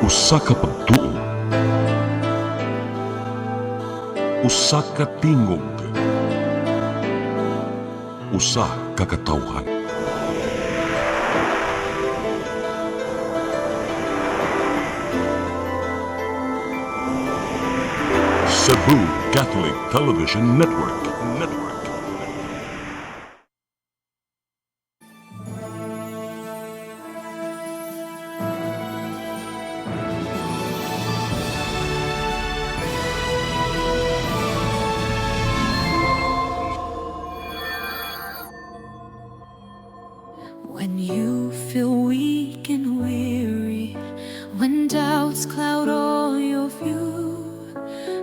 Usa ka pagtuo, usa ka tingog, usa ka katawhan. Cebu Catholic Television Network. When you feel weak and weary, when doubts cloud all your view,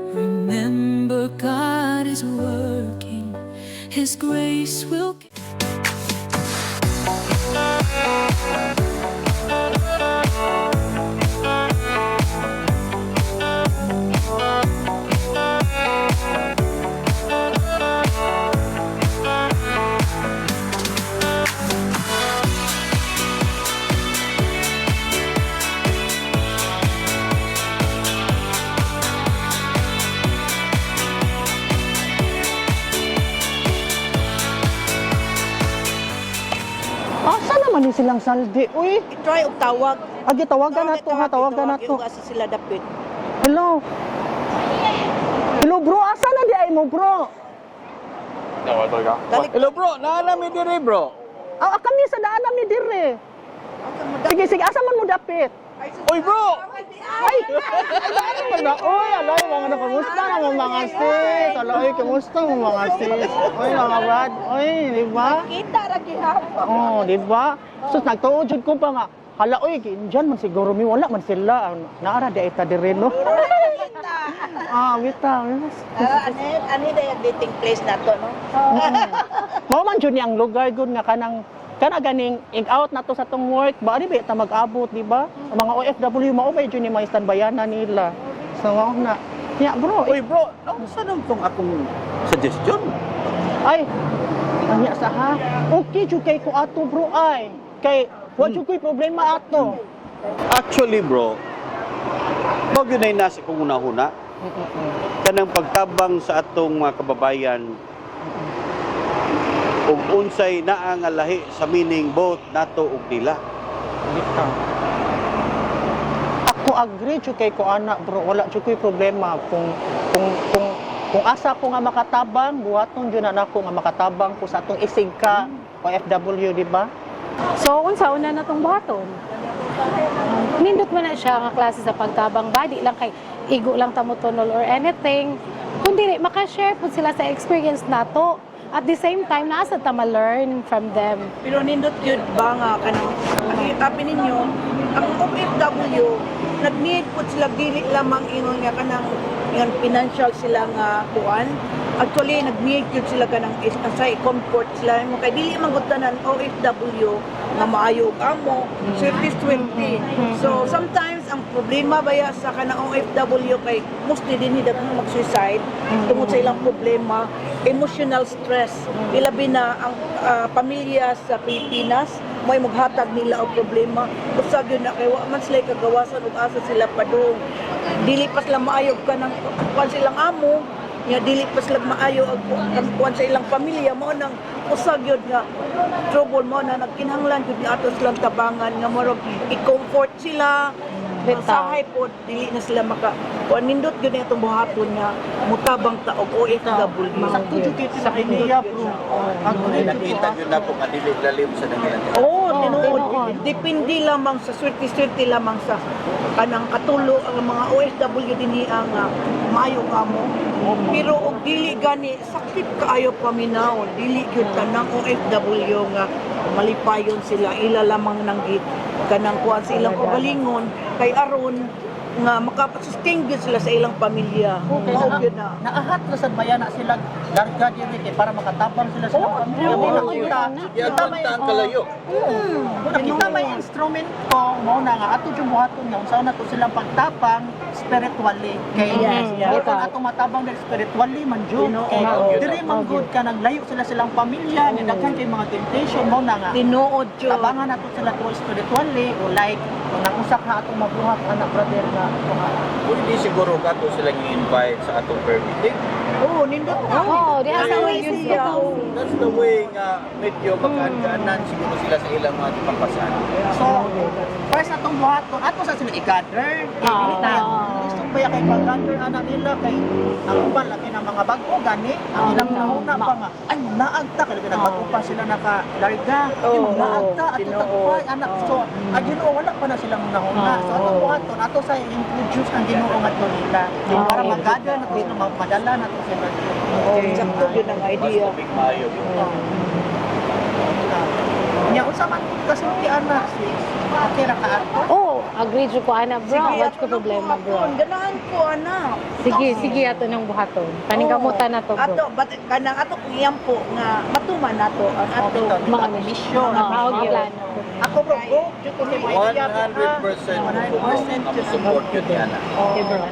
remember God is working, His grace will. Asa naman ni silang saldi? Uy, I-try og tawag. agi tawagan nato ha, tawagan nato. Yung asa sila dapit. Hello. Hello bro, asa na di ay mo bro? Dali Hello bro, naanami diri bro. Kami sa daan mi dire. Sige, asa man mo dapit? Uy bro! Ay, Uy, alay, mga na, kamusta naman mga sis? Alay, kamusta mo mga sis? Uy, mga brad, uy, di ba? kita ra gihapon. Oh, di ba? Sus, nagtuod jud ko pa nga. Hala, uy, dyan man siguro mi, wala man sila. Naara di ay ta dire, no? Wita. Ano yung dating place na to, no? Mao man jud ni ang lugar gud nga kanang ganing out na to sa tong work ba di ba ta mag-abot di ba ang mga OFW mao ba jud ni mga standbayanan nila so mao na ya bro Uy bro, nausa nang tong akong suggestion. ay anya sa ha okay jud kay ko ato bro ay kay wa jud ko'y problema ato Actually bro, wag yun ay nasa kong una-una. Kanang pagtabang sa atong mga kababayan ug unsay naa nga lahi sa meaning both nato ug nila. ako agree jud kay ko ana bro wala jud ko'y problema kung asa ko nga makatabang buhaton jud na nako nga makatabang ko sa atong isig ka OFW di ba So, unsa una na tong buhaton? Nindot man na siya nga klase sa pagtabang body lang kay igo lang tamutunol or anything. Kundi maka-share po sila sa experience nato. At the same time, nasa ta ma-learn from them. Pero nindot yun ba nga kanang happy ninyo ang OFW nag-need po sila dili lamang ingon nga kanang yan financial sila nga kuan. Actually nag-need yun sila kanang asay comfort sila mo kay dili man gud tanan OFW nga maayo og amo service 20. So sometimes ang problema baya sa kanang OFW kay mostly dinhi daghang mag-suicide tungod sa ilang problema, emotional stress. Ilabi na ang pamilya sa Pilipinas may maghatag nila og problema. Usag yun na kay wa man sila kagawasan ug asa sila padung. Dili pa sila maayo ka ng kuan silang amo. Nga dili pa sila maayo og kuan sa ilang pamilya mo nang usag yun nga trouble mo na nagkinahanglan jud nga ato silang tabangan nga morog i-comfort sila. Sahay po, dili na sila maka kuan nindot gyud itong buhaton nga mutabang ta og OFW. sakto jud kay sa niya bro Nakita yun na po kadili lalim sa nangilan. Oo, tinuod. Depende lamang sa swerte-swerte lamang sa kanang katulo ang mga OFW dinhi ang maayo kamo. Pero og dili gani sakit kaayo paminaw, dili gyud tanang OFW nga malipayon sila ila lamang nang kanang kuan sa ilang kagalingon kay aron nga makapasustain gyud sila sa ilang pamilya. Mao gyud na. naahat na sa bayan na sila larga diri kay para makatabang sila sa pamilya kita may kalayo. kita may instrument ko mo na nga ato jud buhaton nga unsa na to silang pagtabang spiritually kay kita ato matabang na spiritually man jud kay diri man good ka naglayo sila silang pamilya ni daghan kay mga temptation mo na nga Tinuod jud. tabangan nato sila to spiritually o like nang usa ka atong mabuhat anak brother nga Pwede siguro ka to silang i-invite sa atong prayer meeting. Oo, nindot na. Oo, di asa way yun siya. That's the way nga medyo magkaan-kaanan siguro sila sa ilang mga pampasan. so first atong buhaton ato sa sila i-gather kay dili tayo gusto ba kay pag-gather anak nila kay ang uban laki ng mga bago gani ang ilang nauna pa nga ay naagta kay nagbago pa sila naka-larga naagta at tagpay anak so ang Ginoo wala pa na silang nahuna so atong buhaton ato sa introduce ang Ginoo nga nila para mag-gather nato sila madala nato sila Sakto yun ang idea. Big Mayo. nya unsa man kasulti anak sis okay ra ka ato Oh, agree jud ko ana bro. What's ko problema bro? Ganahan ko, anak. Sige ato nang buhaton. Paningkamutan na to bro. Ato, kanang ato kung iyampo nga matuman nato ang ato Mga misyon, mga plano. ako bro go jud ko si 100% ang support yun ni Ana. Okay bro.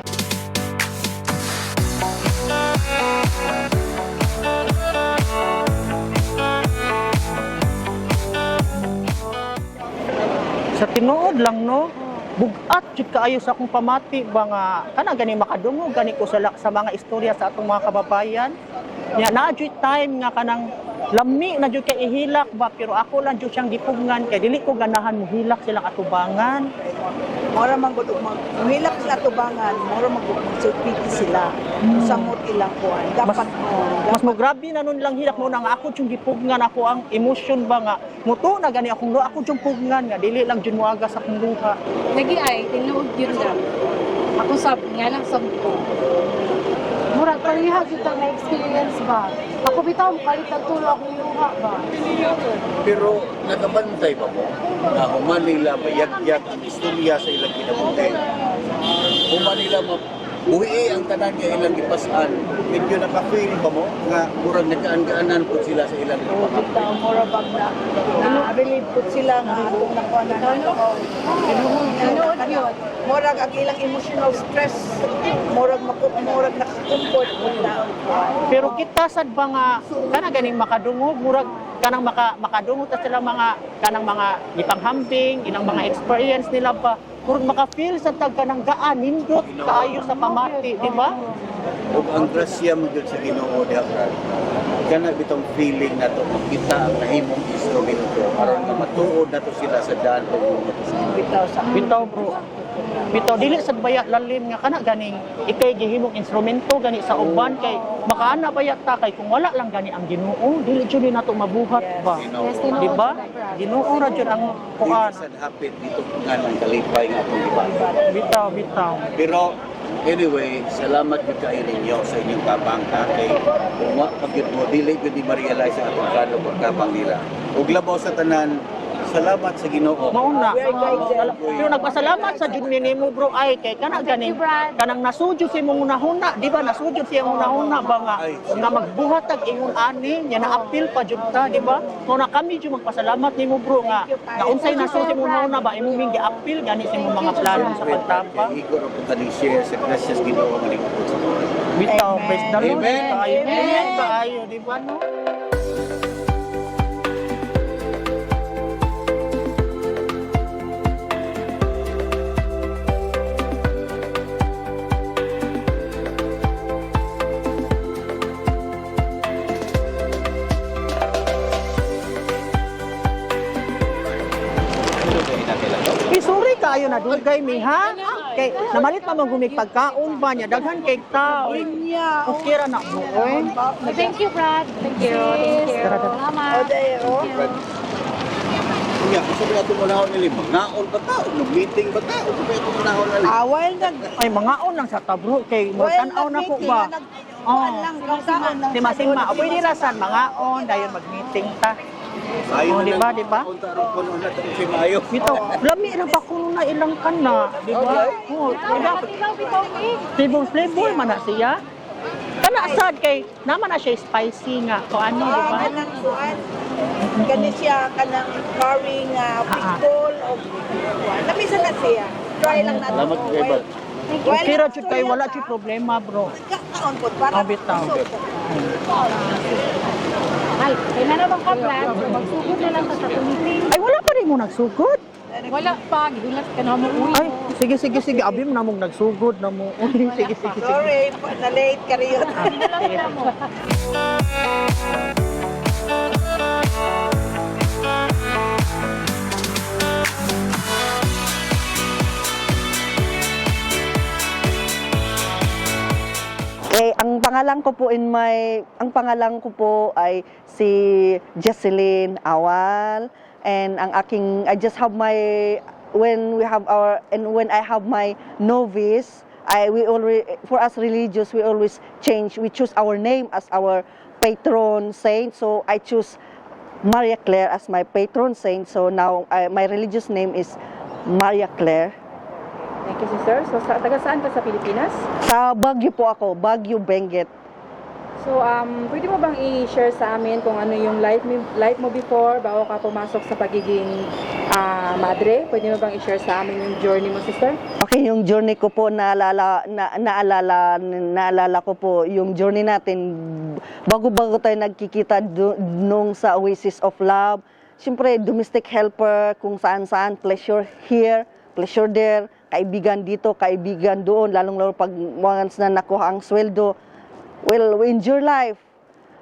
sa tinuod lang no bugat jud kaayo sa akong pamati ba nga kana gani makadungog gani ko sa mga istorya sa atong mga kababayan nya naa jud time nga kanang lami na jud kay ihilak ba pero ako lang jud siyang gipugngan kay dili ko ganahan mohilak silang atubangan mora man gud hilak sila tubangan, mora man gud sulpiti sila. Samot ilang kuan. Dapat mas mo grabe na nun lang hilak mo nga ako jud gipugngan ako ang emotion ba nga muto na gani akong ako jud pugngan nga dili lang jud moaga sa akong duha Lagi ay tinuod yun lang. Ako sab nga lang sab ko. Murag pareha kita na experience ba. Ako bitaw makalit tulo akong luha ba. Pero nakabantay ba mo na human nila mayagyak ang istorya sa ilang kinabuhi? Human nila buhi ang tanan nga ilang ipasan. Medyo naka-feel ba mo nga murag nagkaan-kaanan po sila sa ilang ipasan? bitaw mora bag na believe pud sila nga atong nakuan na Tinuod yun. murag ang ilang emotional stress murag naka-comfort pud na pero kita sad ba nga kana ganing makadungog murag kanang makadungog ta sila mga kanang mga gipanghambing ilang mga experience nila pa murag maka-feel sa tag kanang gaan nindot kaayo sa pamati di ba Ug ang grasya mo gyud sa Ginoo diha kana bitong feeling na to makita ang nahimong instrumento aron nga matuod nato sila sa daan pagbuhat sa bitaw sa bitaw bro bitaw dili sad baya lalim nga kana ganing ikay gihimong instrumento gani sa uban kay makaana baya ta kay kung wala lang gani ang Ginoo dili jud nato mabuhat ba Yes, tinuod di ba yun, Brad. Ginoo ra jud ang kuan sa hapit dito nga ang kalipay nga atong gibata. bitaw Pero anyway, salamat gyud kayo ninyo sa inyong tabang kay kung wa pagyud mo dili gyud ma-realize ang atong kano pagtabang nila. Ug labaw sa tanan, salamat sa Ginoo. mauna pero nagpasalamat sa jud nimo bro ay kay kana ganing kanang nasudyo si mong unahuna di ba nasudyo siya mong unahuna ba nga magbuhat tag ingon ani nya na-appeal pa jud ta di ba mo na kami jud magpasalamat nimo bro nga unsay nasudyo mong unahuna ba imong mingi appeal gani sa imong mga plano sa pagtapa Igor ko tani share sa gracias Ginoo nga lingkod sa mga. bitaw praise the Lord Amen. amen kaayo di ba no Sorry kayo na dugay mi ha. Kay namalit pa man gumig pagkaon ba niya daghan kay tao. Inya. Okay ra na mo oy. Thank you, Brad. Thank you. Salamat. Kuya, gusto ba ato manahon nili mangaon ba ta? Meeting ba ta? Gusto ba ato manahon nili? While Ay mangaon lang sa tabro kay tan-aw na ko ba. lang kaon lang. Sima-sima. Oy di rasan mangaon dayon mag-meeting ta. Ayaw di ba, di ba? Unta ron kuno na si Mayo. Bito, lami ra pa kuno na ilang kana, di ba? Oh, di ba? Flavor man na siya. Kana sad kay naman na siya spicy nga. O ano, di ba? Kanang kuan. Kani siya kanang curry nga fishball o lamisa na siya. Try lang natin. Salamat kay Bal. Okay ra jud kay wala jud problema, bro. Kaon po para Oh, bitaw. Ay, kaya na bang ka, Brad? Magsugod na lang sa meeting. Ay wala pa rin mo nagsugod. Wala pa, gidulat ka na mo uwi. Ay, sige, sige, sige. Abi mo namong nagsugod na mo. Sige, sige, sige. Sorry, na-late ka rin. Ang pangalan ko po ay si Jesseline Awal, and I just have my when I have my novice, for us religious we always we choose our name as our patron saint. So I choose Maria Claire as my patron saint. So now my religious name is Maria Claire. Thank you, sister. So, taga saan ka sa Pilipinas? Sa Baguio po ako, Baguio, Benguet. So, pwede mo bang i-share sa amin kung ano yung life mo before, bago ka pumasok sa pagiging madre? Pwede mo bang i-share sa amin yung journey mo, sister? Okay, yung journey ko po, naalala ko po, yung journey natin, bago-bago tayo nagkikita nung sa Oasis of Love. Siyempre, domestic helper, kung saan-saan, pleasure here, pleasure there, kaibigan dito, kaibigan doon, lalong-lalo pag once na nakuha ang sweldo. Well, we enjoy life.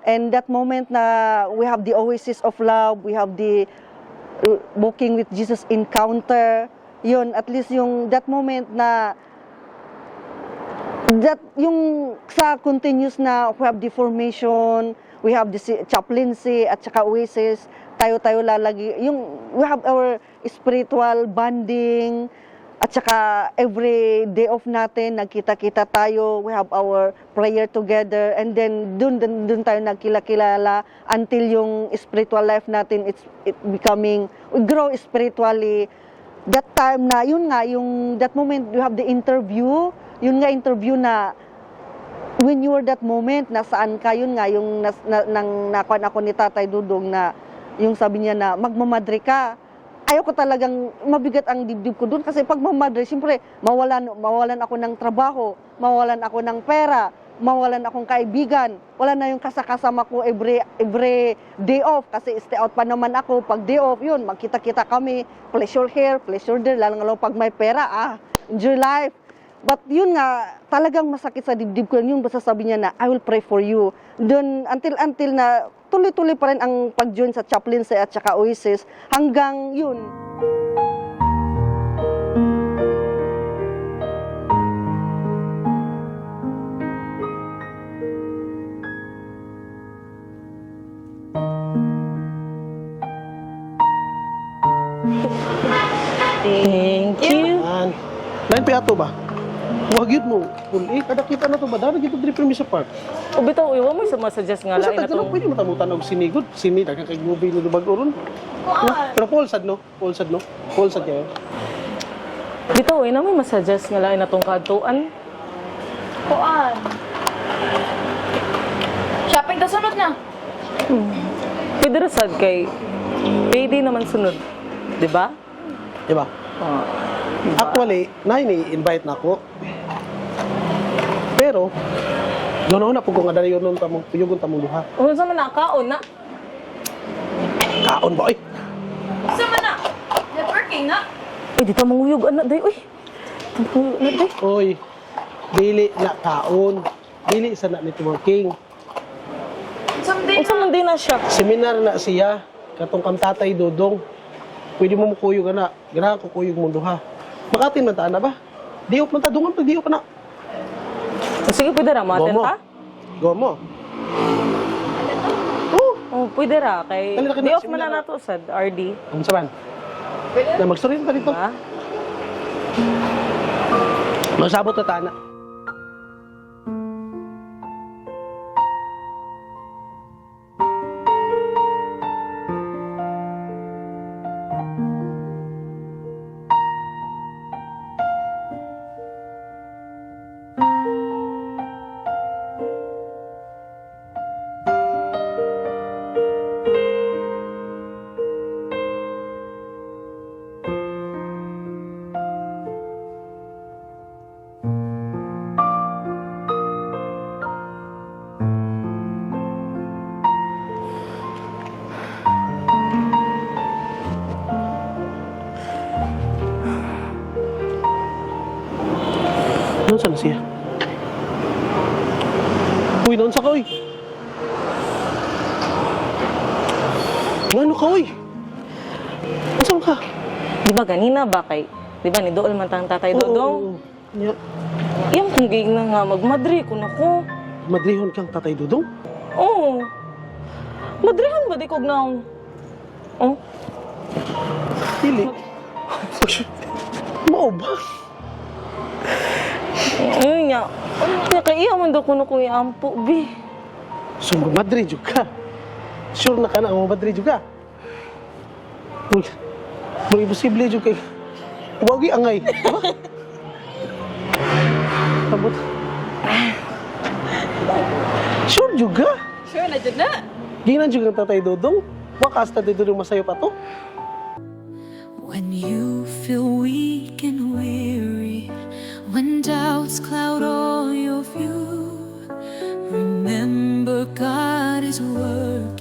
And that moment na we have the Oasis of Love, we have the Walking with Jesus encounter, yun, at least yung that moment na yung sa continuous na we have the formation, we have the chaplaincy at saka Oasis, tayo lalagi, yung we have our spiritual bonding, at saka every day off natin, nagkita-kita tayo, we have our prayer together, and then dun tayo nagkilala until yung spiritual life natin, it becoming, we grow spiritually. That time na, yun nga, that moment, you have the interview, yun nga interview na, when you were that moment, nasaan ka, yun nga, yung nakuha ako ni Tatay Dudong na, yung sabi niya na, magmamadre ka. Ayoko talagang mabigat ang dibdib ko doon kasi pag mamadre, siyempre mawalan ako ng trabaho, mawalan ako ng pera, mawalan akong kaibigan, wala na yung kasama ko every day off kasi stay out pa naman ako. Pag day off, yun, magkita-kita kami, pleasure here, pleasure there, lalo pag may pera, enjoy life. But yun nga, talagang masakit sa dibdib ko, yung basta sabi niya na, I will pray for you. Doon, until na, tuloy-tuloy pa rin ang pag-join sa chaplaincy at saka Oasis, hanggang yun. Thank you. Lain pa ato ba? Huwag yun mo. Kada kita na to ba? Dara dito diri sa park. O bitaw, iwa mo sa masuggest nga lain na Sa pwede mo tamutan og sinigod. Sini daghang kay movie ni Dubag Oron. Pero Paulsad no? Paulsad kayo. Bitaw, na may masuggest nga lain na tong kadtuan. Kuan. Shopping ta sunod na. Pwede ra sad kay pwede naman sunod. Di ba? Di ba? Actually, ni-invite na ako. Pero, doon na po kung adari yun nung tuyugon tamong duha. O sa man nakaon na. Kaon ba, oy? Sa man na. Networking na. Ay, di ta manguyog anak day. Uy. Manguyog anak day. Oy, dili na kaon. Dili sa na networking. Unsa man din na siya. Seminar na siya, katong kang Tatay Dudong. Pwede mo mukuyog na. Ganahan ko kuyog mo duha. Makatin man ta na ba? Diop man ta, dungan pag diop na. Sige, pwede ra ma-attend ta? Go mo. Oh, pwede ra kay Dali na kayo di off seminar man na na. nato sad RD. Ano sa man? Na magstory ta dito. Diba? Masabot na tana. Ano saan siya? Uy, naon sa ka, uy? Ano ka, uy? Saan ka? Di ba ganina ba kay, di ba ni Dool man tang tatay Dodong? Yeah. Iyang kung giigna nga magmadri ko na ko. Madrihon kang tatay Dudong? Oo. Madrihon ba di ko naong? Oh? Dili. Mao ba? Ayun nga. Nakaiya man daw ko na kung iampo, bi. So, mamadri juga. Sure na ka na, mamadri juga. Mag-imposible juga. Huwag angay. Diba? Sabot. Sure juga. Sure na dyan na. Ginan juga ang tatay Dodong. Wakas tatay Dodong masayo pa to. When you feel weak and weary, when doubts cloud all your view, remember God is working.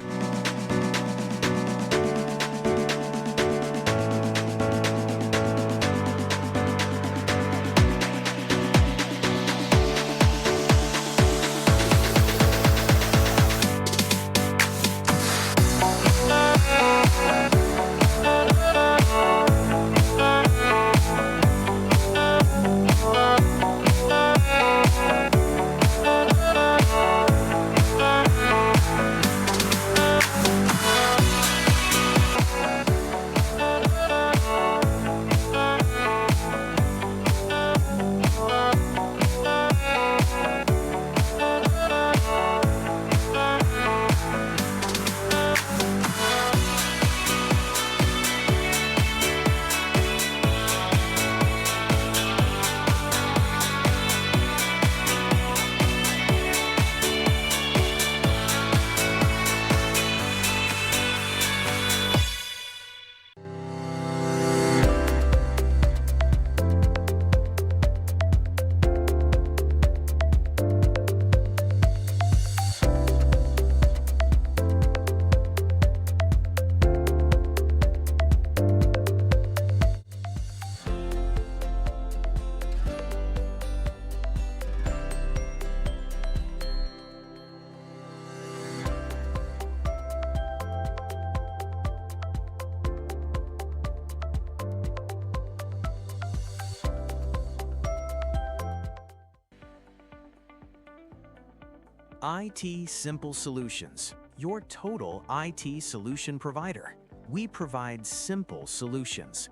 IT Simple Solutions, your total IT solution provider. We provide simple solutions.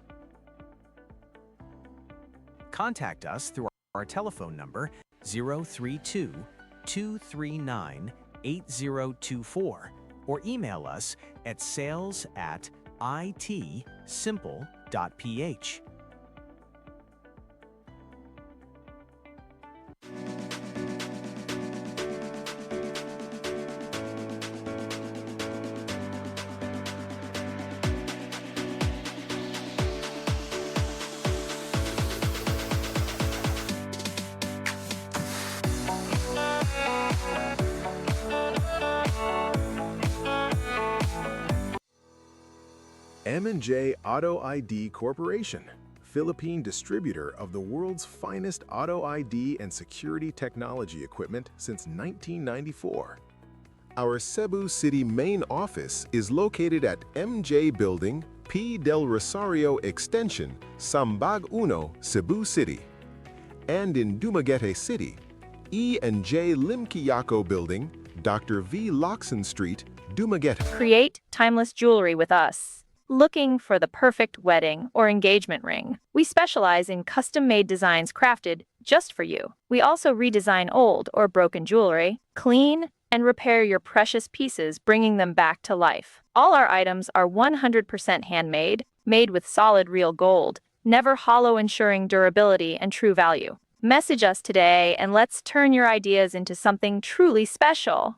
Contact us through our telephone number 032-239-8024 or email us at sales@itsimple.ph. M&J Auto ID Corporation, Philippine distributor of the world's finest auto ID and security technology equipment since 1994. Our Cebu City main office is located at MJ Building, P. Del Rosario Extension, Sambag Uno, Cebu City. And in Dumaguete City, E&J Limquiaco Building, Dr. V. Loxon Street, Dumaguete. Create timeless jewelry with us. Looking for the perfect wedding or engagement ring? We specialize in custom-made designs crafted just for you. We also redesign old or broken jewelry, clean, and repair your precious pieces, bringing them back to life. All our items are 100% handmade, made with solid real gold, never hollow, ensuring durability and true value. Message us today and let's turn your ideas into something truly special.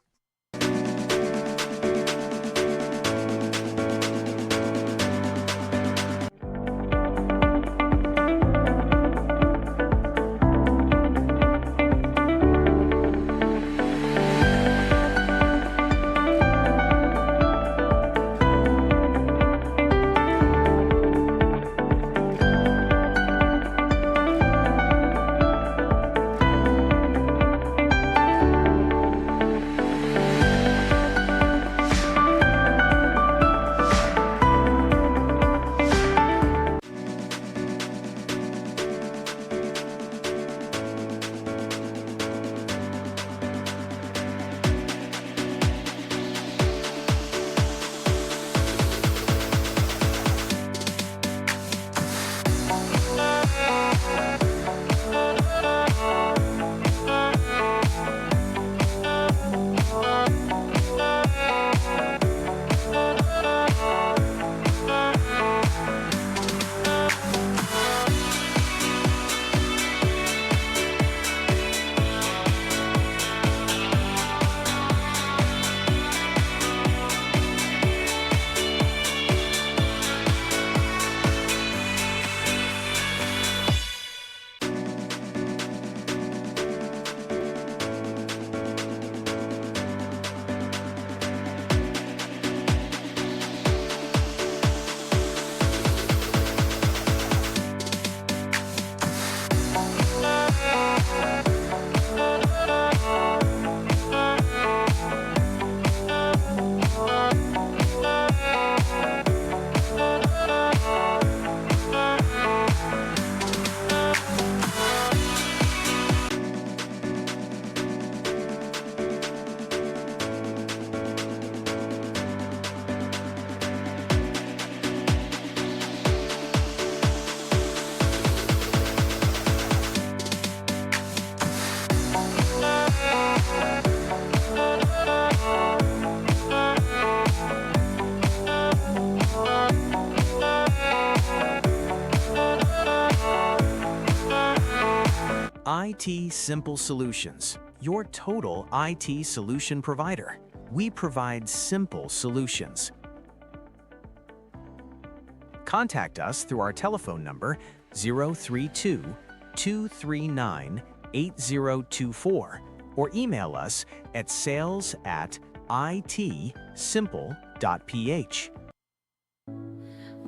IT Simple Solutions, your total IT solution provider. We provide simple solutions. Contact us through our telephone number 032-239-8024 or email us at sales@itsimple.ph.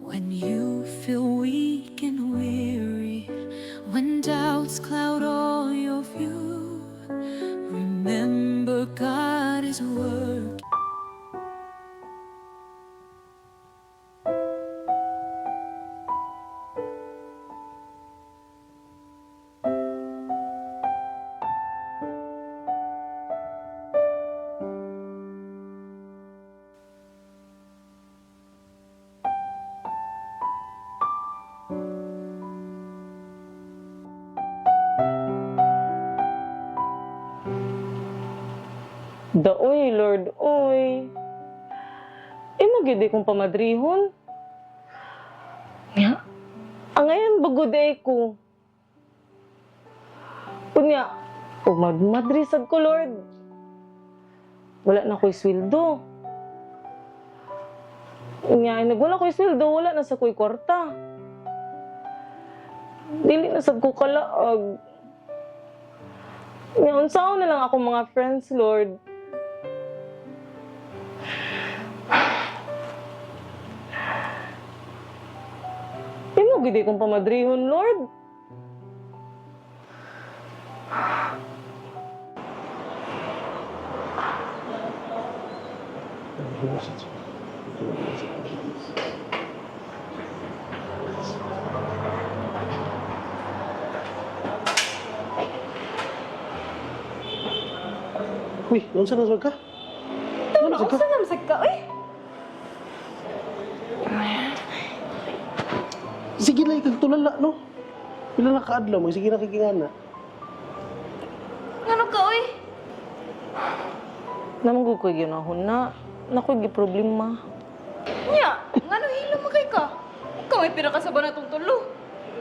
When you feel weak and weary, when doubts cloud all your view, remember God is working. Daoy, Lord, oy. Magidi kong pamadrihon. Nga, ngayon baguday ko. Kunya, madrisad ko, Lord. Wala na ko'y sweldo. Nga, nagwala ko'y sweldo, wala na sa ko'y kwarta. Dili na sad ko kalaag. Nga, unsaon na lang ako mga friends, Lord. Gidi kong pamadrihon, Lord. Uy, unsa na ka? Unsa na masag ka, uy? Sige lang, ikagtulala, no? Pila na kaadlaw, sige na kikingana. Ngano ka, uy? Namang ko ginahon na. Nakoy giproblema. Nya, ngano hilom mo kay ka? Ikaw may pira ka sa banatong tulo.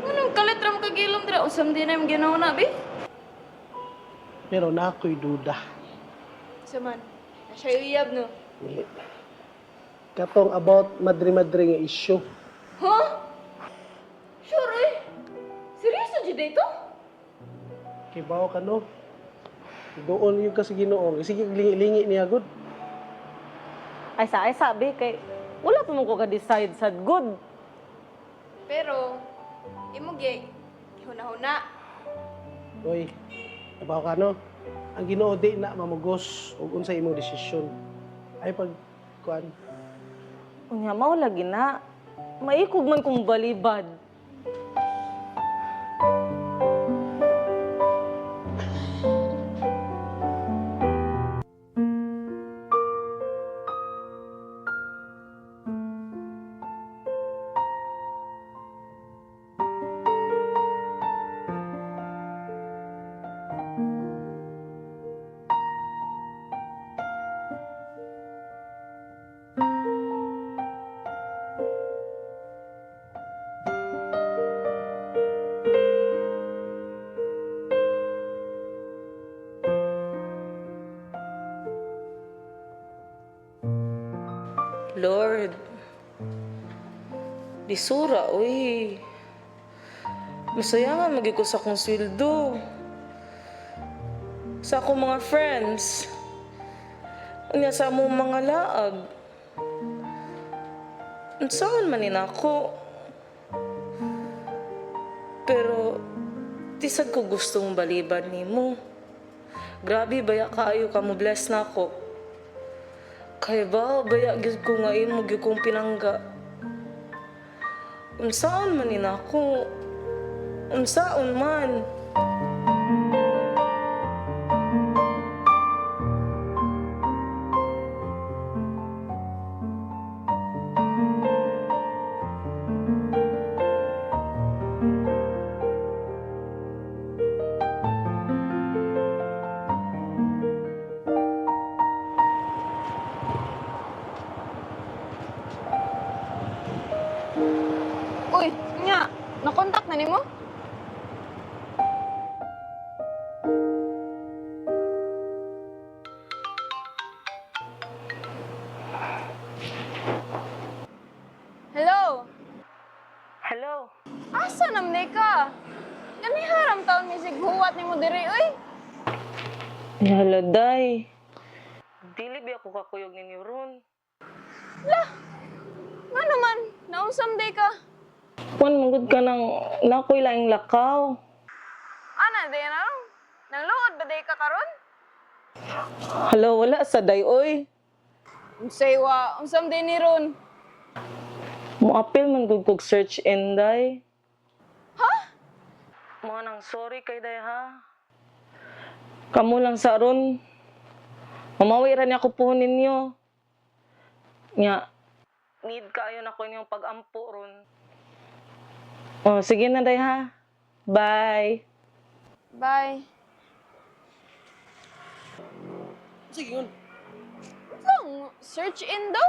Ngano kalitra mo kagilom dira usam din na yung ginawa na, be? Pero na ako'y duda. Saman, na siya iyab, no? Katong about madri-madri nga issue. Huh? Sure, uy? Seryoso dyan dito? Kay bawo ka, no? Doon yung kasi ginoong. Sige, lingi niya, good. Ay sabi, kay wala pa mo ko ka-decide sad good. Pero, imo gay, huna-huna. Uy, bawo ka, no? Ang ginoo di na mamugos ug unsay imong desisyon. Ay pag kuan. Unya mao lagi na. Maikog man kong balibad. Lord, disura, uy. Masayangan magiging ko sa akong sweldo. Sa akong mga friends. Unya sa among mga laag. Saan man ako. Pero, tisag ko gustong baliban nimo. Grabe, baya kaayo ka mo bless na ako. Kaya ba, baya gid ko nga imo gyud kong pinangga. Unsaon man ako? Unsaon man? Uy, nya, nakontak na nimo? bisig huwat nimo diri oy. Hala, day. Dili ba ako kakuyog ninyo ron? Lah. Nga naman, nausam day ka. Kuan manggod ka ng nakoy laing lakaw. Ana day na? Nang luod ba day ka karon? Hala, wala sa day, oy. Unsay wa, unsam day ni ron. Muapil man gud kog search in, day. Ha? Mga nang sorry kay day, ha? Kamu lang sa ron. Mamawi ra niya ko po ninyo. Nya, need kaayo na ko inyong pag-ampo ron. Oh, sige na, day, ha? Bye. Bye. Sige yun. Lang, search in daw?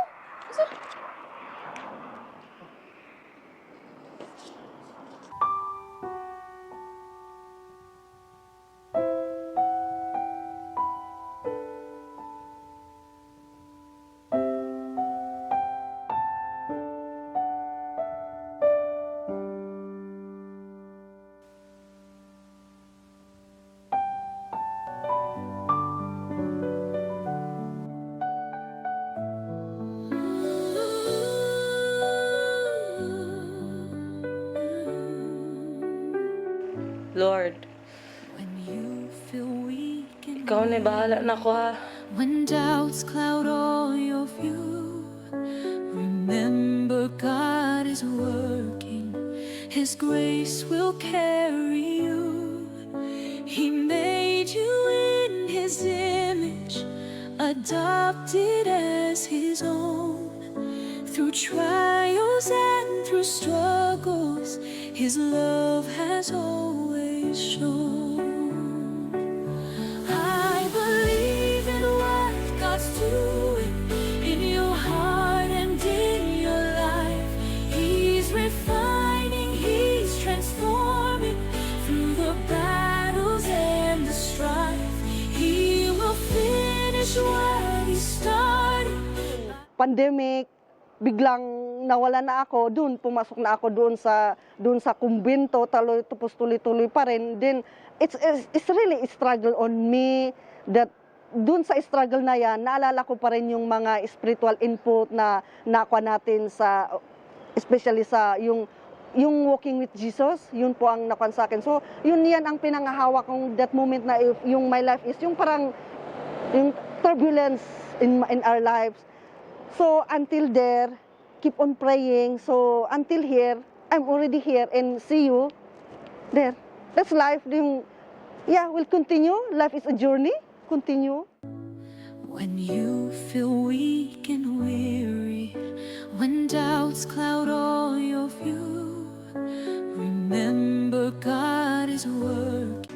Lord, ikaw na bahala na ko, ha? When doubts cloud all your view, remember God is working. His grace will carry you. He made you in His image, adopted as His own. Through trials and through struggles, His love has always shown. I believe in what God's doing in your heart and in your life. He's refining, He's transforming through the battles and the strife. He will finish what He started. Pandemic, biglang nawala na ako, pumasok na ako doon sa kumbento, tapos tuloy-tuloy pa rin. Then it's really a struggle on me that doon sa struggle na yan, naalala ko pa rin yung mga spiritual input na nakuha natin sa, especially sa yung walking with Jesus, yun po ang nakuha sa akin. So yan ang pinangahawak kong that moment na yung my life is yung parang yung turbulence in our lives. So until there, keep on praying. So until here, I'm already here and see you there. That's life. Yeah, we'll continue. Life is a journey. Continue. When you feel weak and weary, when doubts cloud all your view, remember God is working.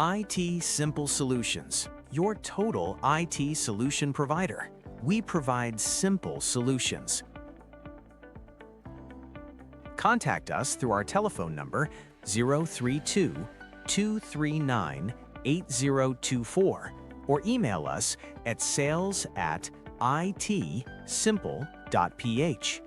IT Simple Solutions, your total IT solution provider. We provide simple solutions. Contact us through our telephone number 032-239-8024 or email us at sales@itsimple.ph.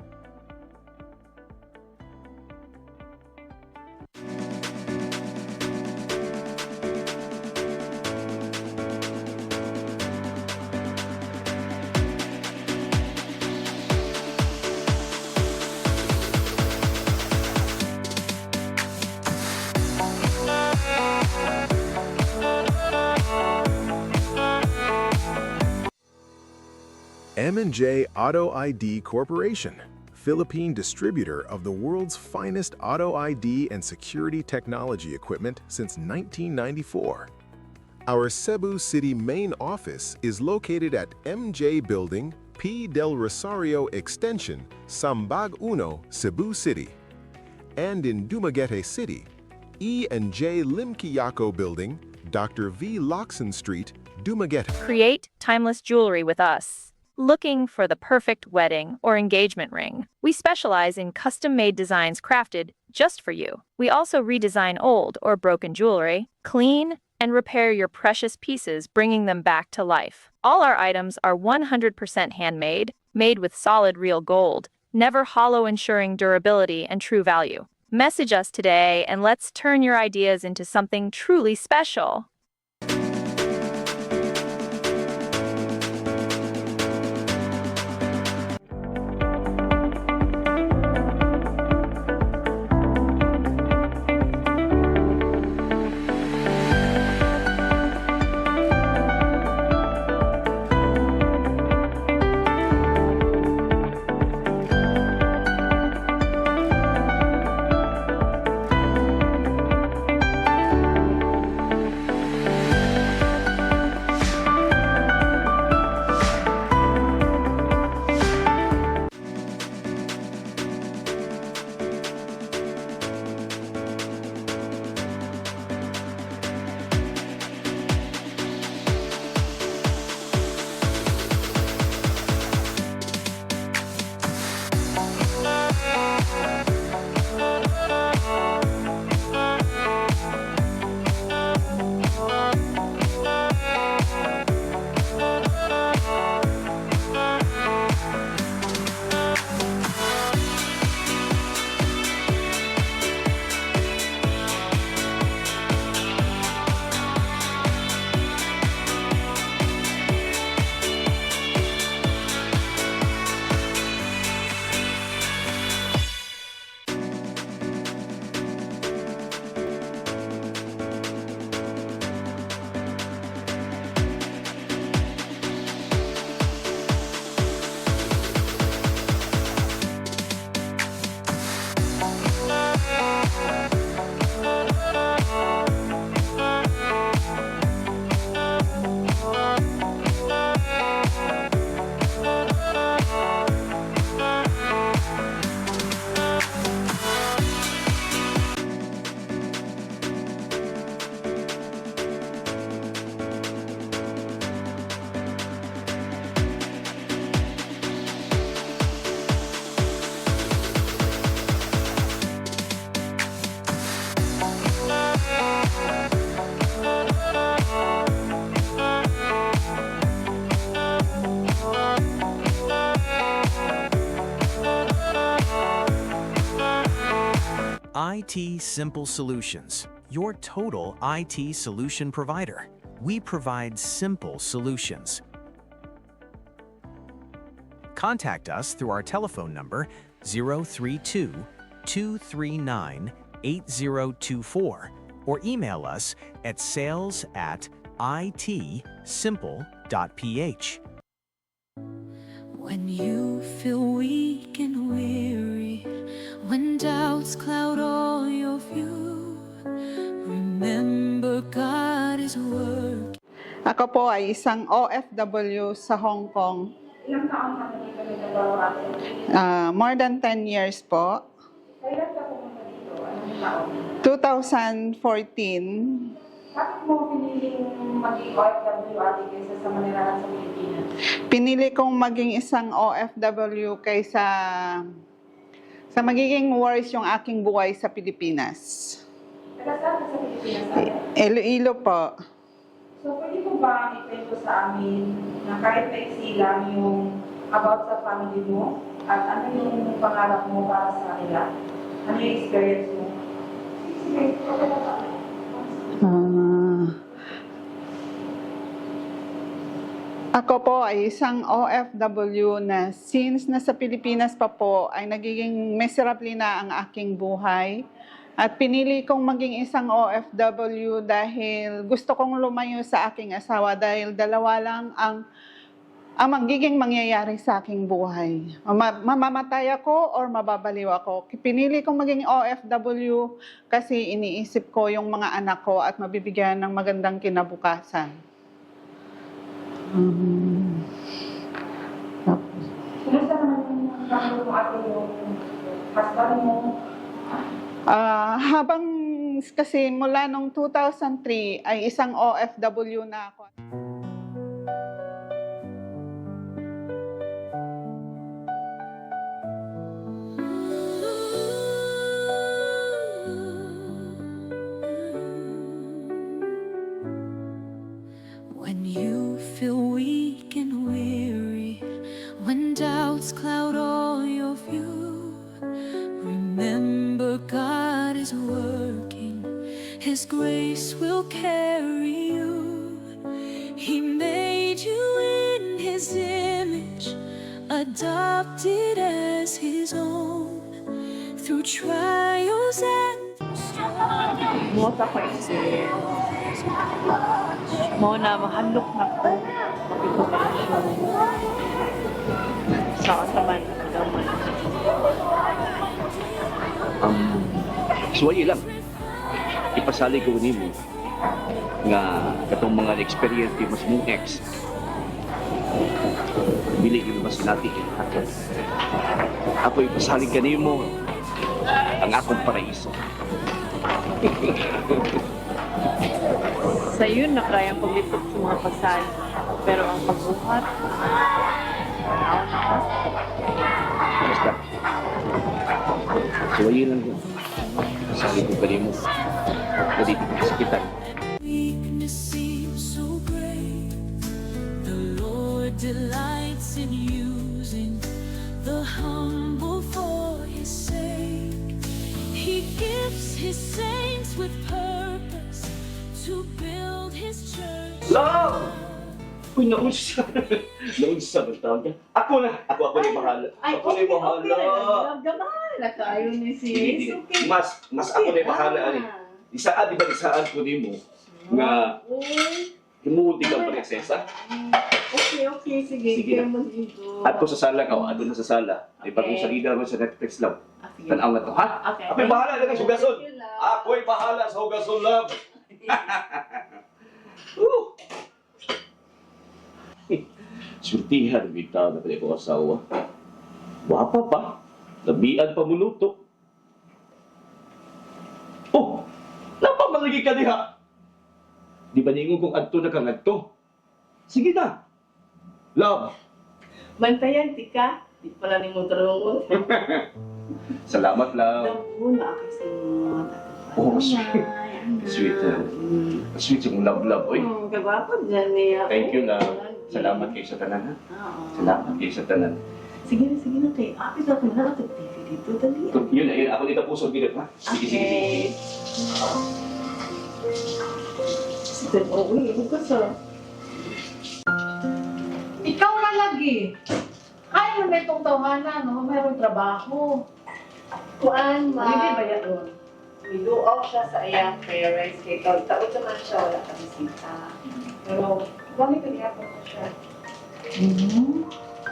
M&J Auto ID Corporation, Philippine distributor of the world's finest auto ID and security technology equipment since 1994. Our Cebu City main office is located at MJ Building, P. Del Rosario Extension, Sambag Uno, Cebu City. And in Dumaguete City, E&J Limquiaco Building, Dr. V. Loxon Street, Dumaguete. Create timeless jewelry with us. Looking for the perfect wedding or engagement ring? We specialize in custom-made designs crafted just for you. We also redesign old or broken jewelry, clean, and repair your precious pieces, bringing them back to life. All our items are 100% handmade, made with solid real gold, never hollow, ensuring durability and true value. Message us today and let's turn your ideas into something truly special. IT Simple Solutions, your total IT solution provider. We provide simple solutions. Contact us through our telephone number 032-239-8024 or email us at sales@itsimple.ph. When you feel weak and weary, when doubts cloud all your view, remember God is working. Ako po ay isang OFW sa Hong Kong. Ilang taon ka na dito nagbabawas? More than 10 years po. Kailan ka pumunta dito? Anong taon? 2014. Bakit mo piniling maging OFW ate kaysa sa manirahan sa Pilipinas? Pinili kong maging isang OFW kaysa sa magiging worse yung aking buhay sa Pilipinas. Taga saan ka sa Pilipinas ate? Iloilo po. So, pwede mo ba ikwento sa amin na kahit maiksi lang yung about sa family mo at ano yung pangarap mo para sa kanila? Ano yung experience mo? Sige, okay na ba? Ako po ay isang OFW na since nasa Pilipinas pa po ay nagiging miserable na ang aking buhay. At pinili kong maging isang OFW dahil gusto kong lumayo sa aking asawa dahil dalawa lang ang magiging mangyayari sa aking buhay. Mamamatay ako or mababaliw ako. Pinili kong maging OFW kasi iniisip ko yung mga anak ko at mabibigyan ng magandang kinabukasan. Kumusta naman yung family mo ate yung husband mo? Habang kasi mula nung 2003 ay isang OFW na ako. When you feel weak and weary, when doubts cloud all your view, remember God is working, His grace will carry you. He made you in His image, adopted as His own, through trials and struggles. Mota ko experience. Mo na mahalok na ko makipagrelasyon sa kasaman naman. Suwayi lang. Ipasali ko nimo nga katong mga experience di mas mong ex. Bili yun mas natin. Ako ipasali ka nimo ang akong paraiso. Sa yun, nakayang paglipot sa mga pagsali. Pero ang pagbuhat, Basta. Suwayi lang yun. Pasali ko ka nimo. Dito ko kasakitan. Weakness seems so great. The Lord delights in using the humble for His sake. He gives His saints with purpose to build His church. Love! Uy, naunsa. Naunsa ba tawag yan? Ako na yung bahala. Ako na yung bahala. Gamala kayo ni Hindi. Mas ako na yung bahala. Isaan, di ba isaan ko ni mo nga himuti ka prinsesa? Okay, sige. Kayo mag-igo. At ko sa sala ka, ato na sa sala. Ay bagong salida mo sa Netflix lang. Tanaw na to, ha? Okay. Ako'y bahala na sa hugason. Ako'y bahala sa hugason, love. Surtihan, bitaw na pala ko asawa. Wapa pa. Labian pa muluto. Oh! Napamalagi ka diha. Di ba ningon kung adto na kang adto? Sige na. Love. Bantayan, tika. Di pala ni mo tarungon. Salamat, love. Una ako sa mga Oh, sweet. Sweet. Sweet yung love, oy. Kagwapo dyan niya. Thank you, love. Salamat kayo sa tanan, ha? Salamat kayo sa tanan. Sige na, kay apit ako na ako TV dito, dali. Yun na, yun. Ako dito puso bilit, ha? Sige. Sige, uwi, bukas ah. Ikaw na lagi. Ay, may itong tawanan, no? Mayroong trabaho. Kuan, ma. Hindi ba yan? Miluaw siya sa iyang parents. Kaya taon naman siya, wala ka bisita. Pero, bakit kanyapon ko siya?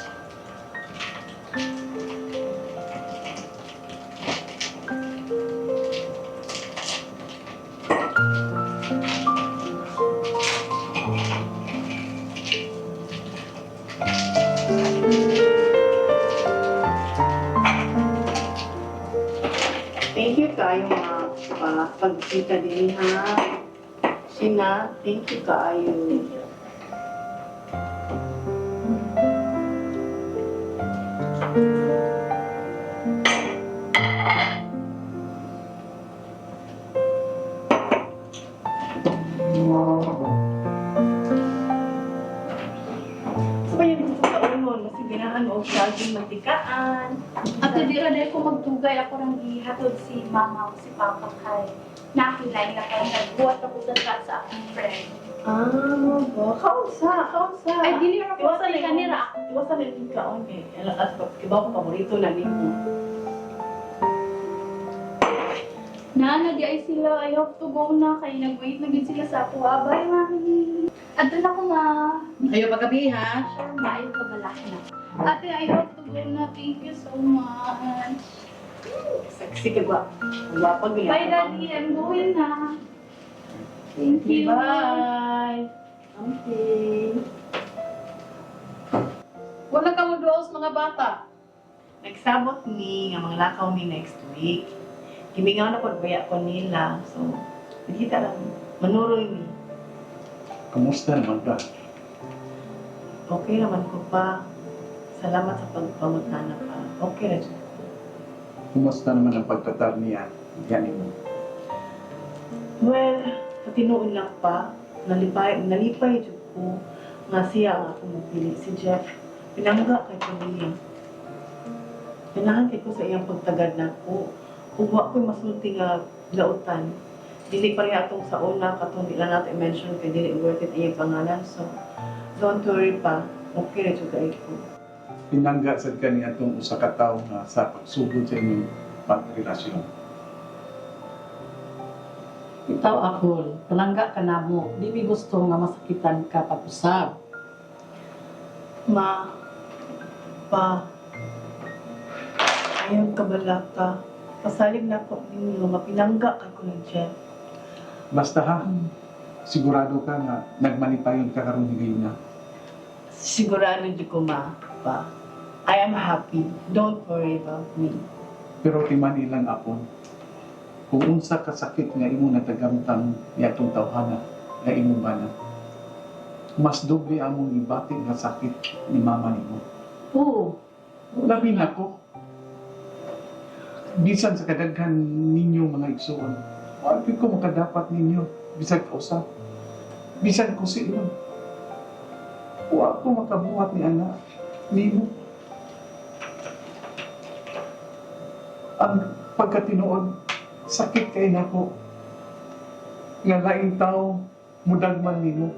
Thank you kayo mga pagkita din ha. Sina, thank you kaayo. Thank you. So, kaya dito sa unon, mas ganahan o saging mantikaan. Ato dira dahil ko magtugay ako ng ihatod si mama o si papa kay nakilay na kay nagbuhat ako sa akong friend. Kausa. Ay, dili ra ko Iwasan sa kanira. Iwasan na yung kaon eh. Alakas pa, kibaw ko paborito na nimo. Na, nag-ay sila. I hope to go na. Kaya nag-wait na gid sila sa ako. Bye, mami. Adto na ko, ma. Ayaw paggabi, ha? Sure, ma. Ayaw ka balak na. Ate, I hope to go na. Thank you so much. Sexy ka ba? Wapag niya. Bye, Daddy. I'm going na. Thank you. Bye. Okay. Wala ka mo doon mga bata. Nagsabot ni, nga mga lakaw ni next week. Kimingaw na po, baya ko nila. So, nakita lang, manuroy ni. Kamusta naman ka? Okay naman ko pa. Salamat sa pagpangutana pa. Okay na siya. Kumusta naman ang pagtatar niya? Yan mo. Well, patinuon lang pa. Nalipay dyan ko. Nga siya ang ako magpili. Si Jeff, pinangga kay Pamilya. Pinahan kay ko sa iyang pagtagad na ko. Uwa ko'y masulti nga lautan. Dili pa rin atong sa una, katong di lang natin mention kay dili worth it iyang pangalan. So, don't worry pa. Okay na dyan ko. Pinangga sa kanya itong usa ka tawo nga sa pagsugod sa inyong pagrelasyon. Itaw ako, palangga ka na mo. Di mi gusto nga masakitan ka pag-usap. Ma, pa, ayaw kabalaka. Pasalig na ako ninyo, mapinangga ka ko ng Jeff. Basta ha, sigurado ka nga nagmanipayon ka karong higayon na. Sigurado di ko, ma, pa. I am happy. Don't worry about me. Pero timan ilang apon. Kung unsa ka sakit nga imo natagamtang yatong tawhana nga imo bana. Mas doble among ibati nga sakit ni mama nimo. Oo. Labi na ko. Bisan sa kadaghan ninyo mga igsuon, wala ko makadapat ninyo bisan kausa. Bisan ko si ilo. Wala ko makabuhat ni anak nimo. Ang pagkatinuod, sakit kay nako. Nga laing tao, mudagman nimo.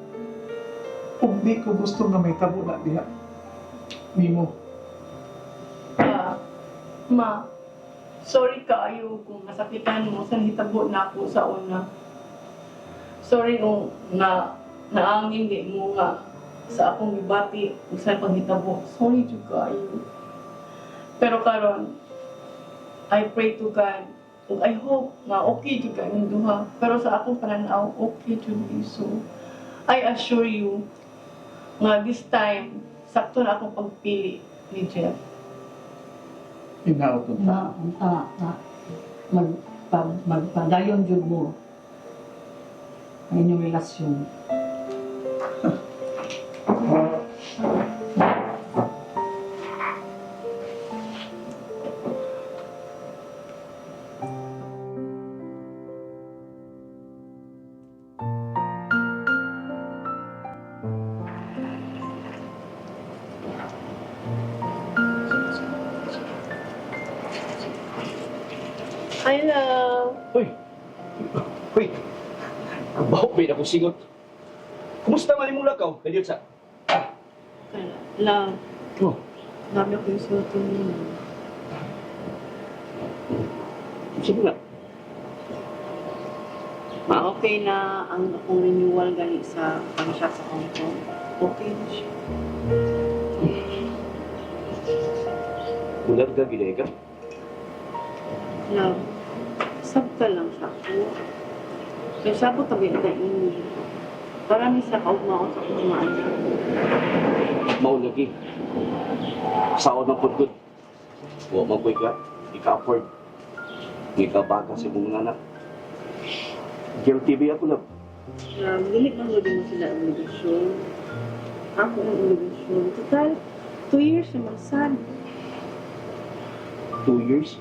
Kung di ko gusto nga may tabo na diha. Nimo. Ma, sorry kaayo kung nasakitan mo sa hitabo na ako sa una. Sorry kung naangin di mo nga sa akong ibati kung sa panghitabo. Sorry jud kaayo. Pero karon, I pray to God. Ug I hope na okay jud ka inyong duha. Pero sa akong pananaw, okay jud so. I assure you nga this time sakto na akong pagpili ni Jeff. Inaot Na, magpadayon jud mo ang inyong relasyon. Hello. Uy! Kabaho ba na kong singot? Kumusta man imong lakaw? Kaya sa... Lang. Oh. Sabi ko yung suotin niyo. Sige na. Okay na ang akong renewal gani sa pang-shop sa Hong Kong. Okay na siya. Bulag ka, ginay ka? Love, sabta lang sa ako. Kaya sabot tabi na ini. Para ni sa kaugmaon sa kumaan. Maulagi. Saon ng pudgod. Huwag magpoy ka. Ika-afford. Ika-baga sa mong anak. Guilty ba ako, love? Dili man mo din mo sila obligasyon. Ako ang obligasyon. Total, 2 years naman sad. 2 years?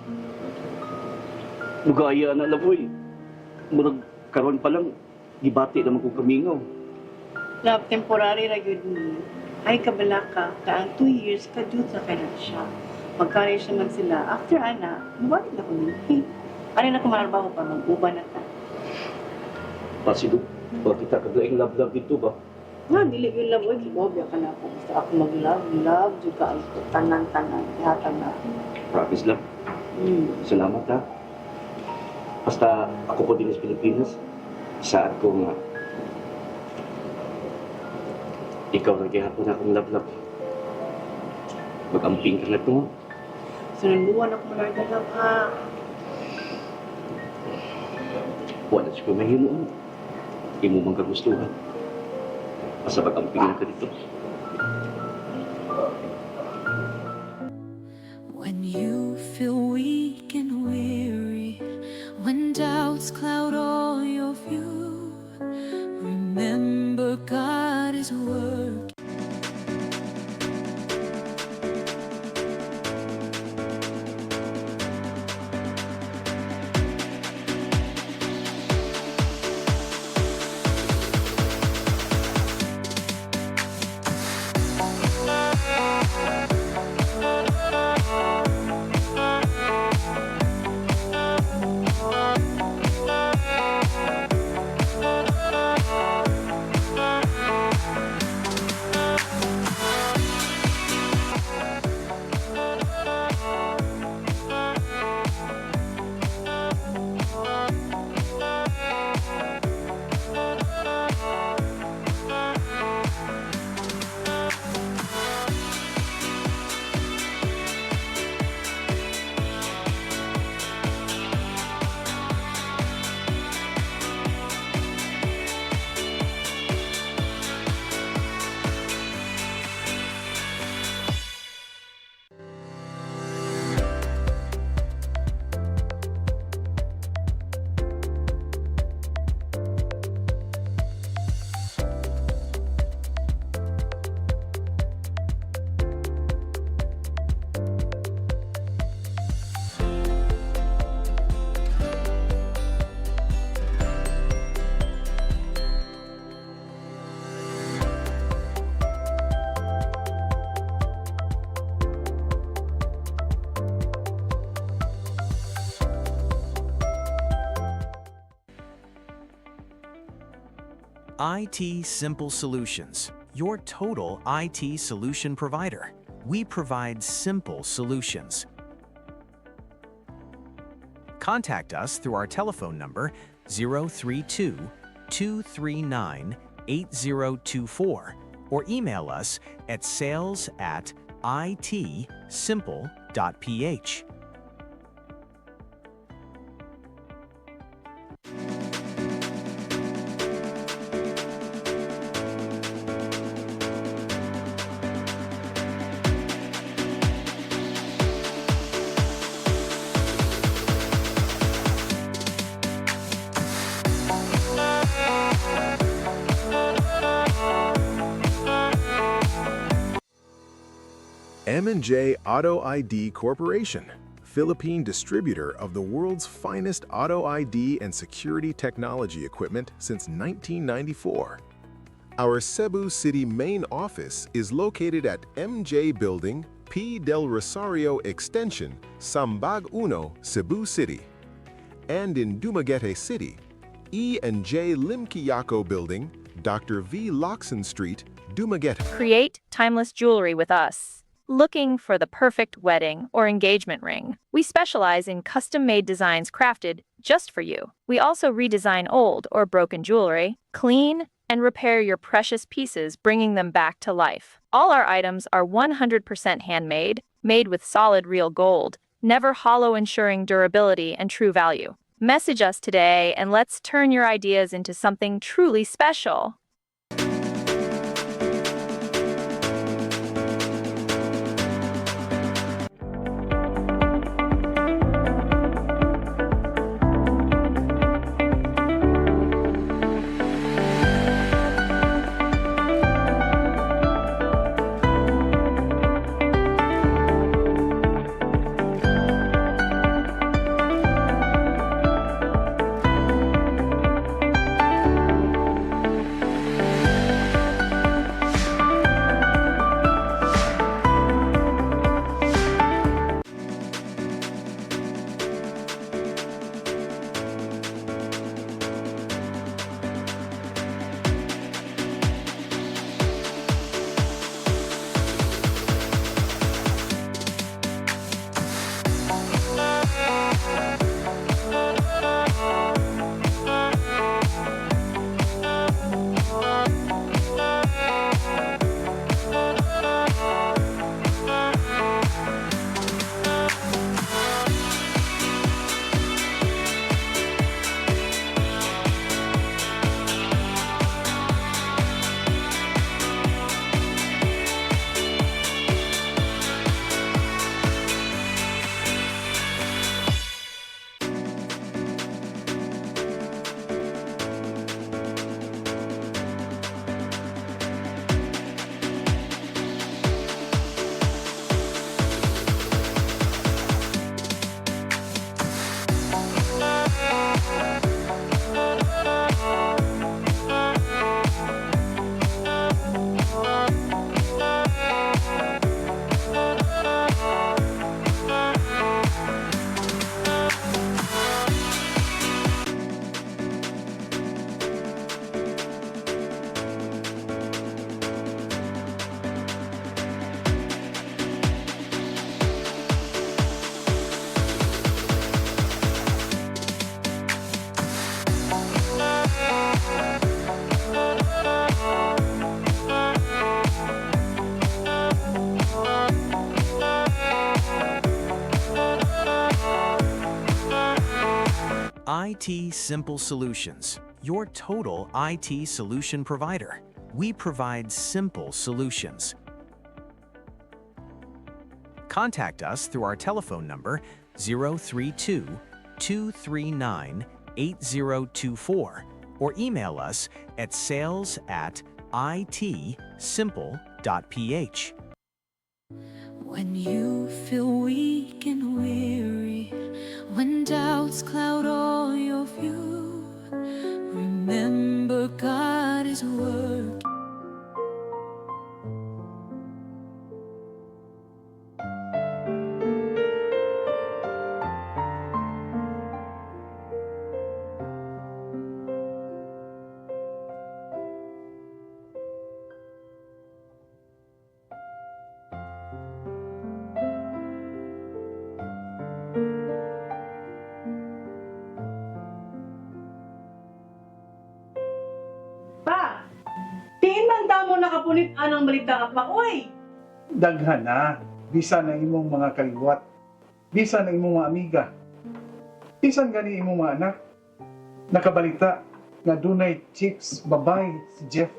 Lugaya na laboy. Murag karon pa lang, gibati naman kong kamingaw. Love, temporary ra gyud ni. Ay kabala ka, kaang 2 years ka jud sa kailan siya. Mag-career naman sila. After ana, mabalik na ko ni. Ano na kumarbaho pa, mag-uba na ta. Pasido, ba kita kaglaing love-love dito ba? Nga, dili yung love, oy, gibobya ka na ako. Basta ako mag-love, love, jud ka ay tanan-tanan, ihatan na. Promise lang. Salamat ha. Basta ako po din sa Pilipinas, saan ko nga ikaw naghihapon akong love-love. Mag-amping ka na ito. Sununduan ako na rin love ha. Wala siya ko mahinoon. Imo mang kagustuhan. Basta mag-amping ka dito. When you feel weak and weary, when doubts cloud all your view, remember God is working. IT Simple Solutions, your total IT solution provider. We provide simple solutions. Contact us through our telephone number 032-239-8024 or email us at sales@itsimple.ph. M&J Auto ID Corporation, Philippine distributor of the world's finest auto ID and security technology equipment since 1994. Our Cebu City main office is located at MJ Building, P. Del Rosario Extension, Sambag Uno, Cebu City. And in Dumaguete City, E&J Limquiaco Building, Dr. V. Loxon Street, Dumaguete. Create timeless jewelry with us. Looking for the perfect wedding or engagement ring? We specialize in custom-made designs crafted just for you. We also redesign old or broken jewelry, clean, and repair your precious pieces, bringing them back to life. All our items are 100% handmade, made with solid real gold, never hollow, ensuring durability and true value. Message us today and let's turn your ideas into something truly special. IT Simple Solutions, your total IT solution provider. We provide simple solutions. Contact us through our telephone number 032-239-8024 or email us at sales@itsimple.ph. When you feel weak and weary, when doubts cloud all your view, remember God is working. Pa, tiin man tamo nakapulit anang balita ka pa, oy! Daghan na, bisa na imong mga kaliwat, bisa na imong mga amiga, bisan gani imong mga anak. Nakabalita nga dunay chicks babay si Jeff.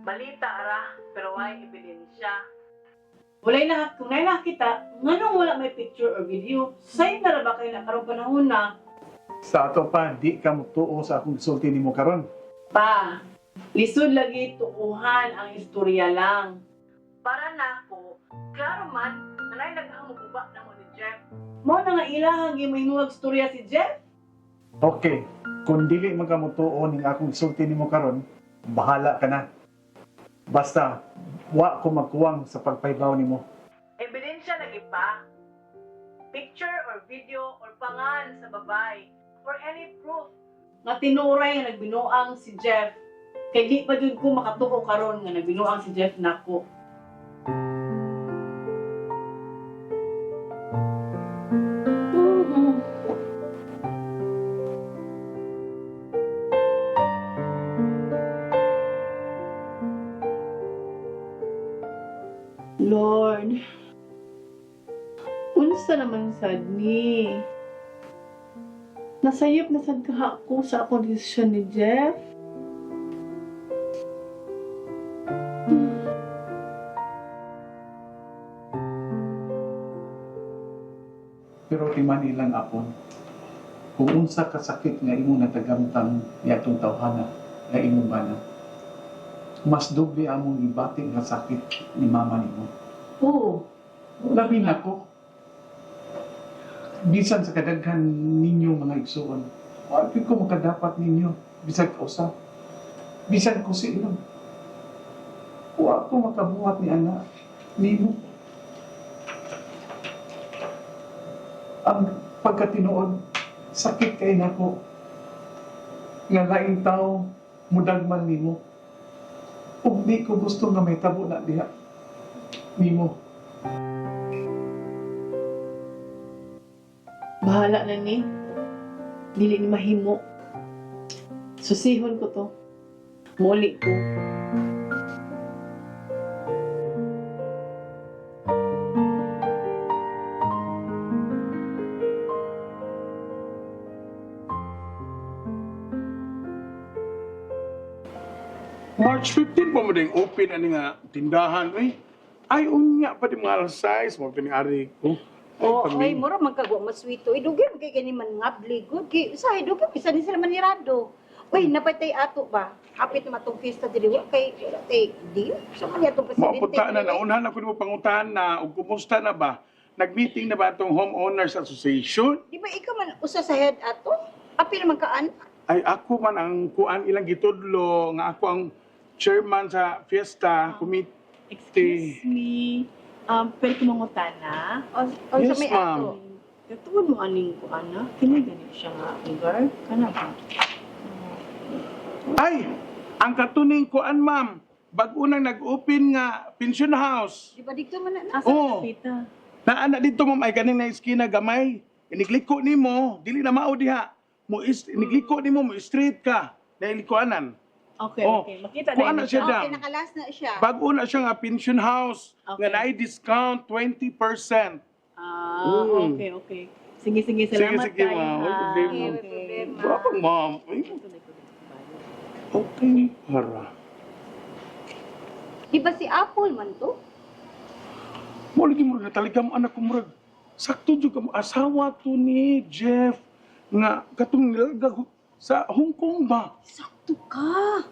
Balita ara, pero may ebidensya. Kung nay nakita, nganong wala may picture or video, sa'yo na ra ba kayo nakarong panahon na? Sa ato pa, di ka mutuo sa akong sulti nimo karon. Pa, lisod lagi tuuhan ang istorya lang. Para na ako, klaro man, nanay naghamuguba na mo ni Jeff. Mo na nga ilahang gimahimuhag istorya si Jeff? Okay, kung dili man ka mutuo ning akong sulti nimo karon, bahala ka na. Basta, wa ko magkuwang sa pagpaybaw nimo. Ebidensya na iba. Picture or video or pangan sa babay or any proof nga tinuray nga nagbinuang si Jeff. Kay di pa jud ko makatuo karon nga nagbinuang si Jeff nako. Lord, unsa naman sad ni? Nasayop na sad ka ako sa akong desisyon ni Jeff. Pero timan ilang apon, kung unsa ka sakit nga imong natagamtang niadtong tawhana nga imong bana, mas doble among ibati nga sakit ni mama nimo. Oo. Labi na ko. Bisan sa kadaghan ninyo mga igsuon, wala ko makadapat ninyo, bisan ka usa. Bisan ko si ilong. Wala ko makabuhat ni anak nimo. Ang pagkatinuod, sakit kay nako. Nga laing tao, mudagman nimo. Ug di ko gusto nga may tabo na diha nimo. Bahala na ni. Dili ni mahimo. Susihon ko to. Muli ko. March 15 pa mo ding open ani nga tindahan ay unya pa di mga alas 6 mo tiniari ko. Oh, ay mura magkagwa maswito. Idugay mo kay kani man ngabli good kay sa idugay bisan ni sila manirado. Uy, napatay ato ba? Hapit na matong fiesta diri wa kay tay di sa man atong presidente. Mapunta na naunahan ako nimo panguntahan na ug kumusta na ba? Nag-meeting na ba itong Homeowners Association? Di ba ikaw man usa sa head ato? Apil man kaan? Ay ako man ang kuan ilang gitudlo nga ako ang chairman sa fiesta committee. Excuse me. Pwede ko mangutana? O Yes, sa may ma'am. ato. Katuod mo aning ko, ana? Kini ganit siya nga lugar? Kana ba? Ay, ang katuning kuan ma'am, bag-o nang nag-open nga pension house. Di ba dito man na? Oo. Naana dito ma'am ay ganing na iskina gamay. Inigliko nimo, dili na mao diha. Inigliko nimo mo straight ka. Dahil likuanan. Okay, Oh, okay. Makita kuan na siya dam. Okay, nakalas na siya. Bago na siya nga pension house. Okay. Nga na discount 20%. Okay, okay. Sige, salamat Sige, kayo, ma'am. Wala ha. problema. Okay. Bravo, ma'am. Ay, okay, para. Di ba si Apple man to? Mo lagi mo na talaga mo anak ko murag. Sakto jud ka mo asawa to ni Jeff nga katong nilagag sa Hong Kong ba? Sakto ka.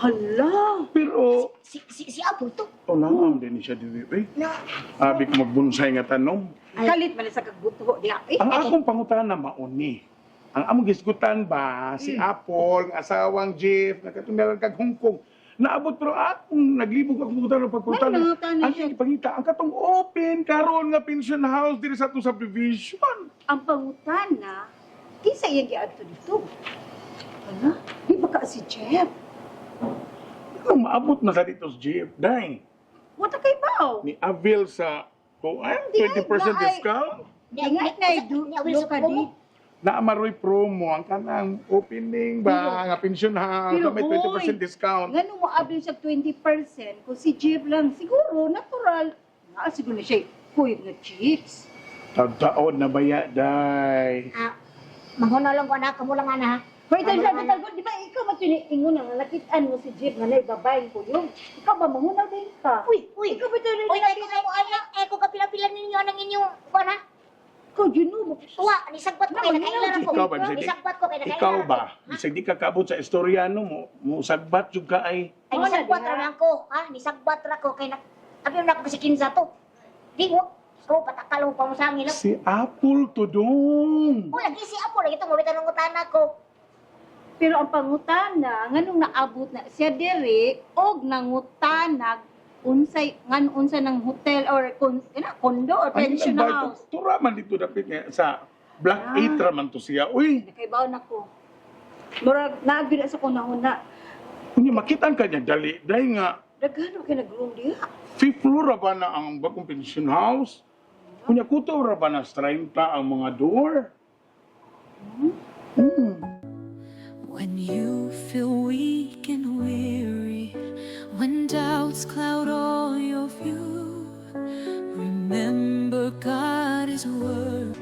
Hala. Pero Si Apple to. wala man din siya dili. Na. Abi ko magbonsay nga tanom. Kalit man sa kagbuto di Ang akong pangutana mauni. Ang among gisgutan ba si Apple, ang asawang Jeff, na katong nilagag Hong Kong. Naabot pero akong naglibog ako ng pagpunta. Ang ipangita, ang katong open karon nga pension house diri sa atong subdivision. Ang pangutana, kinsa iyang giadto dito? Hala, di ba ka si Jeff? Ang maabot na sa dito si Jeff, dahil. Wata kay bao? Ni Avil sa 20% discount. Di nga na do ka di. Naamaroy promo ang kanang opening ba nga pension house na may 20% discount. Ngano mo abli sa 20% kung si Jeff lang siguro natural. Siguro na siya kuyog na chicks. Tagtaon na baya, day. Mahuna lang ko anak mo lang ana. Wait, di ba ikaw matiniingon nga nakitaan mo si Jeff nga naibabay ko yun. Ikaw ba mahuna din ka? Uy, ikaw ba ito rin? Uy, mo anak, ko kapila-pila ninyo ng inyong kuana. Ikaw, Juno, tuwa, nisagpat ko kay nakailan ako. Ikaw ba, Nisagpat ko kay nakailan ikaw ba, bisag di ka kabot sa istoryano mo sagbat jud ka ay. Ay, nisagbat ra lang ko, ha? Nisagbat ra ko kay abi na ko si Kinsa to. Di mo, so patakalo pa mo sa amin. Si Apple to dong. O, lagi si Apple, lagi itong mabitan ng utana ko. Pero ang pangutana, nganong naabot na siya diri, og nangutanag, unsay unsa ng hotel or condo or pension house. Tura man dito dapit nga sa Black 8 ra man to siya. Uy, Nakaibaw na ko. Murag naabira sa kunahuna. kunya makitaan ka niya dali dahil nga Daghano kay nag-room diha. 5th floor ra ba na ang bagong pension house? Kunya kuto ra ba na 30 ang mga door? When you feel weak and weary, when doubts cloud all your view, remember God is word.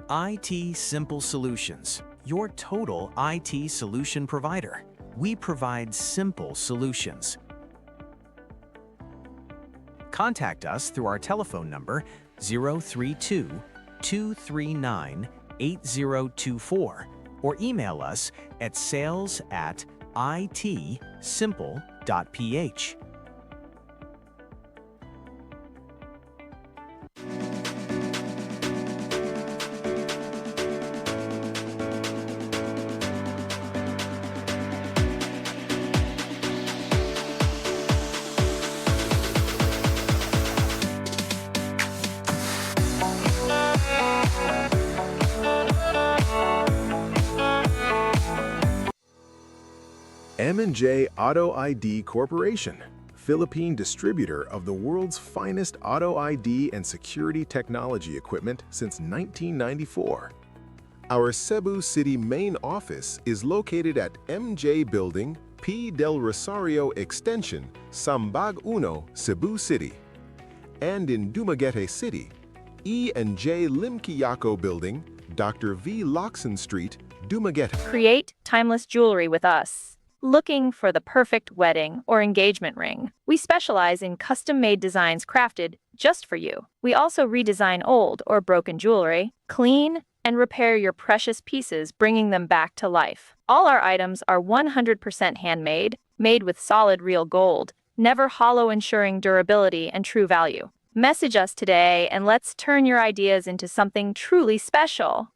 IT Simple Solutions, your total IT solution provider. We provide simple solutions. Contact us through our telephone number 032-239-8024 or email us at sales@itsimple.ph. M&J Auto ID Corporation, Philippine distributor of the world's finest auto ID and security technology equipment since 1994. Our Cebu City main office is located at MJ Building, P. Del Rosario Extension, Sambag Uno, Cebu City. And in Dumaguete City, E&J Limquiaco Building, Dr. V. Loxon Street, Dumaguete. Create timeless jewelry with us. Looking for the perfect wedding or engagement ring? We specialize in custom-made designs crafted just for you. We also redesign old or broken jewelry, clean, and repair your precious pieces, bringing them back to life. All our items are 100% handmade, made with solid real gold, never hollow, ensuring durability and true value. Message us today and let's turn your ideas into something truly special.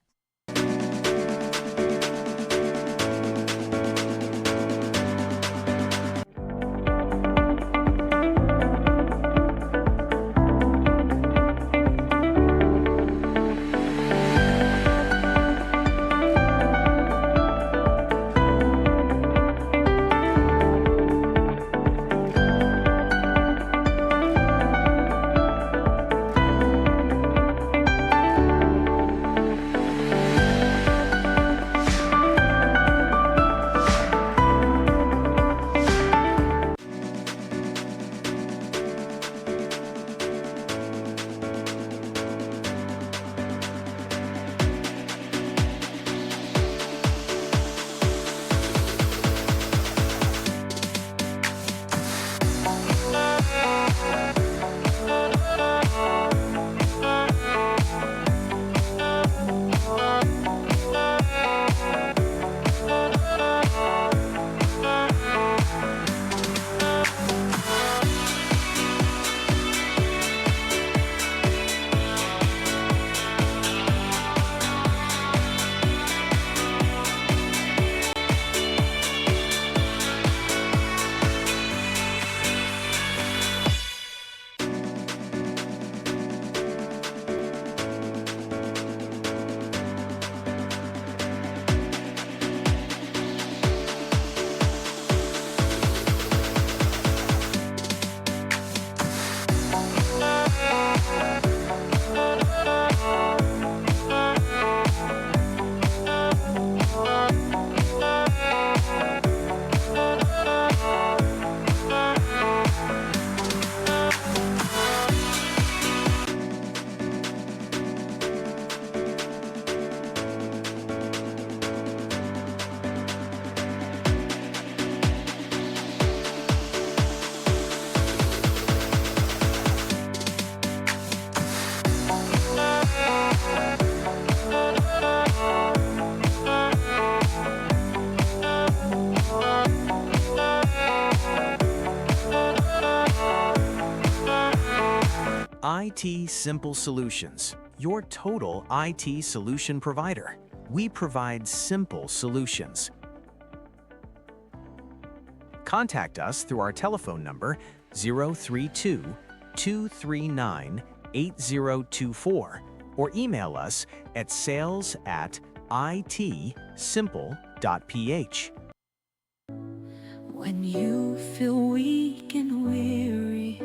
IT Simple Solutions, your total IT solution provider. We provide simple solutions. Contact us through our telephone number 032-239-8024 or email us at sales@itsimple.ph. When you feel weak and weary,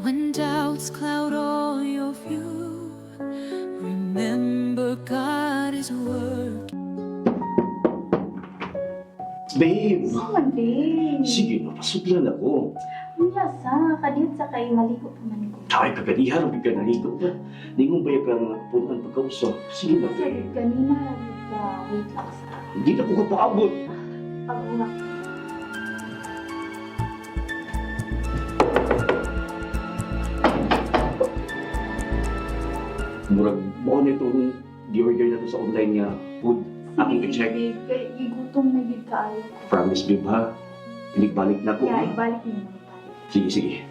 when doubts cloud all your view, remember God is working. Babe! Naman, babe. Sige na, pasuglan ako. Ang lasa, kadiyot sa kay maligo pa man ko. Ay, kagadihan, ang bigyan na rito pa. Ningon ba yung punang pagkausap? Sige na, babe. Kanina, wait lang sa Hindi na ko kapaabot. pag-unak. Murag, mo na itong gi-order na to sa online niya. Food, akong i-check. Babe, kay igutom na gid kaayo. Promise, babe, ha? Balik na ko, Yeah, ha? ibalik niyo. Sige, sige.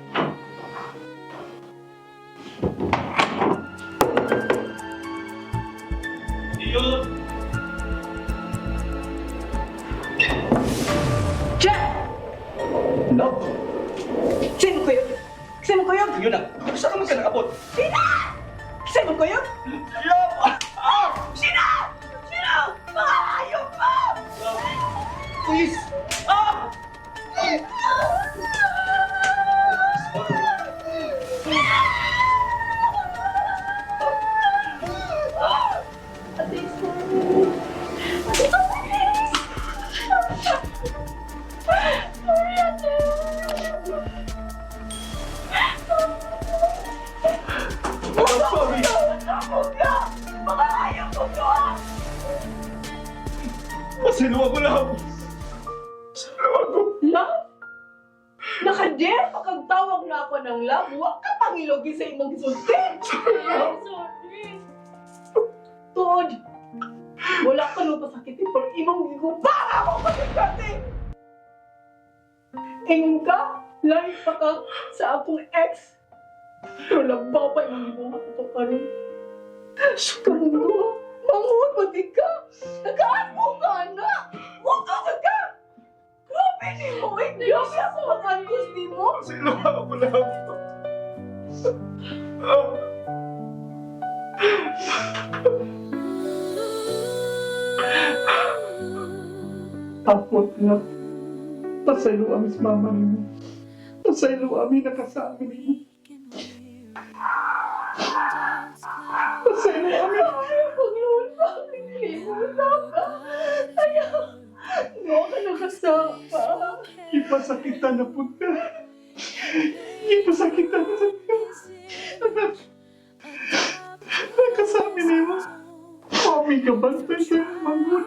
Yun! Jack! Love! Sino ko yun? Sino ko yun? Yun na! Saan naman ka nakabot? Sino? Sino ko yun? Love! Oh! Sino? Sino? Mga hayop mo! Pulis! Ah! I'm sorry! Pasiluwa ko lang! Pasiluwa ko! Love? Naka-dare pa kang tawag na ako ng love. Huwag ka pangilogi sa imong sulti. I'm sorry. Tuod. Wala ka nung pasakitin pero imong gigubara ako pasakitin. Ingon ka, lahi pa ka sa akong ex. Pero labaw pa imong gibuhat ito karon. Sukang mo. Manguhod mo di ka. Nagaan mo ka, anak. Huwag ka sa ka. Grabe ni mo. Grabe ako makangkus ni mo. Pasiluwa ko lang! Tapos nga, pasaylo kami sa mama nimo. Pasaylo kami nakasama nimo. Pasaylo kami. Pagluhod pa. Limutan ka. Ayaw. Huwag ka nakasama. Ipasakitan na po ka. Ipasakitan na sa ka. Nakasama nimo. Kami ka bantay sa mangun.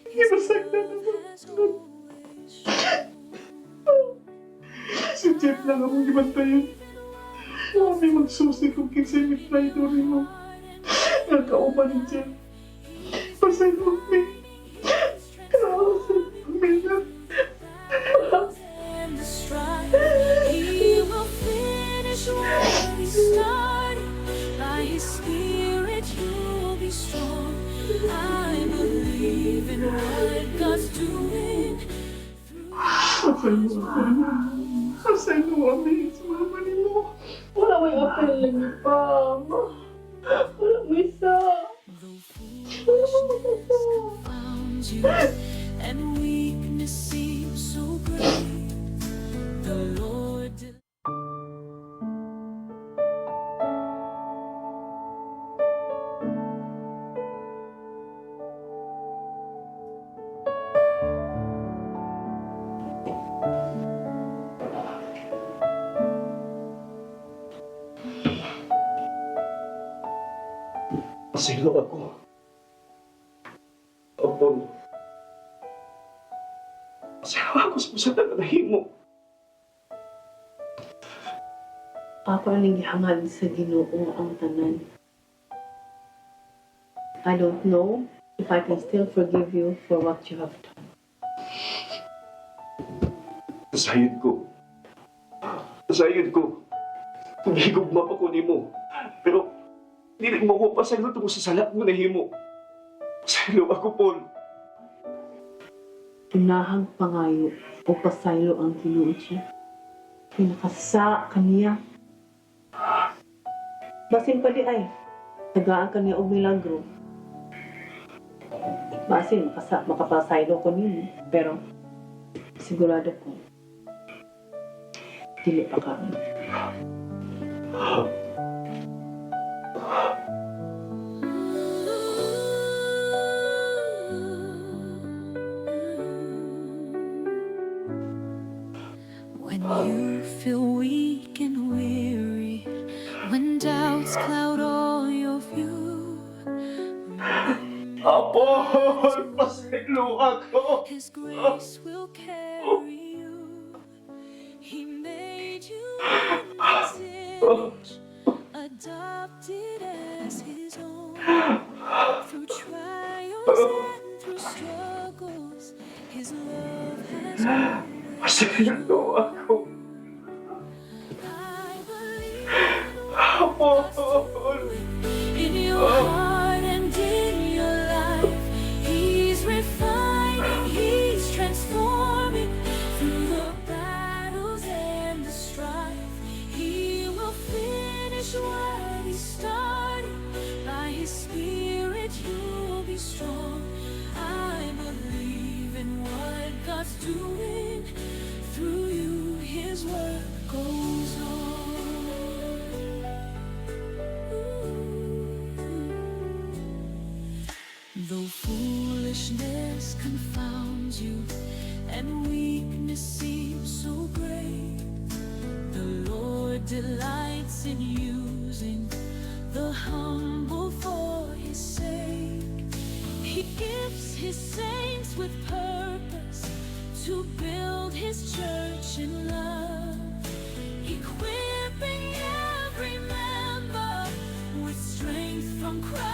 Ipasakitan na po. Si Jeff lang akong gibantayan. Kami magsusi kung kinsay may traitor mo. Nagkauban ni Jeff. Pasaylo kami. Kawasan kami na. And the strife, he will finish what he started. By his spirit, you'll be strong. I believe in what God's doing. Pasaylo kami. Pasaylo kami sa mama nimo. Wala may apel lang pa. Wala may isa. Found you, and weakness seems so great. The Lord Pasaylo ako. Opo. Pasaylo ako sa pusat na nahimo. Ako ang hangad sa Ginoo ang tanan. I don't know if I can still forgive you for what you have done. Nasayod ko. Nasayod ko. Higugma pa ko ni mo. Pero, hindi mo ko pasaylo tungo sa salat mo nahimo. Pasaylo ako, Paul. Unahang pangayo o pasaylo ang Ginoo siya. Pinakasa kaniya. Basin pa di ay, tagaan kaniya og milagro. Basin, makapasaylo ko niyo. Pero, sigurado ko, dili pa kami. When you feel weak and weary, when doubts cloud all your view, Apol! Pasaylo ako! His grace will carry you. He made you in His image, adopted as His own. Through trials and through struggles, His love has always Pasaylo ako! Apol! in your heart and in your life. He's refining, He's transforming through the battles and the strife. He will finish what He started. By His Spirit, you'll be strong. I Though foolishness confounds you and weakness seems so great, the Lord delights in using the humble for His sake. He gives His saints with purpose to build His church in love, equipping every member with strength from Christ.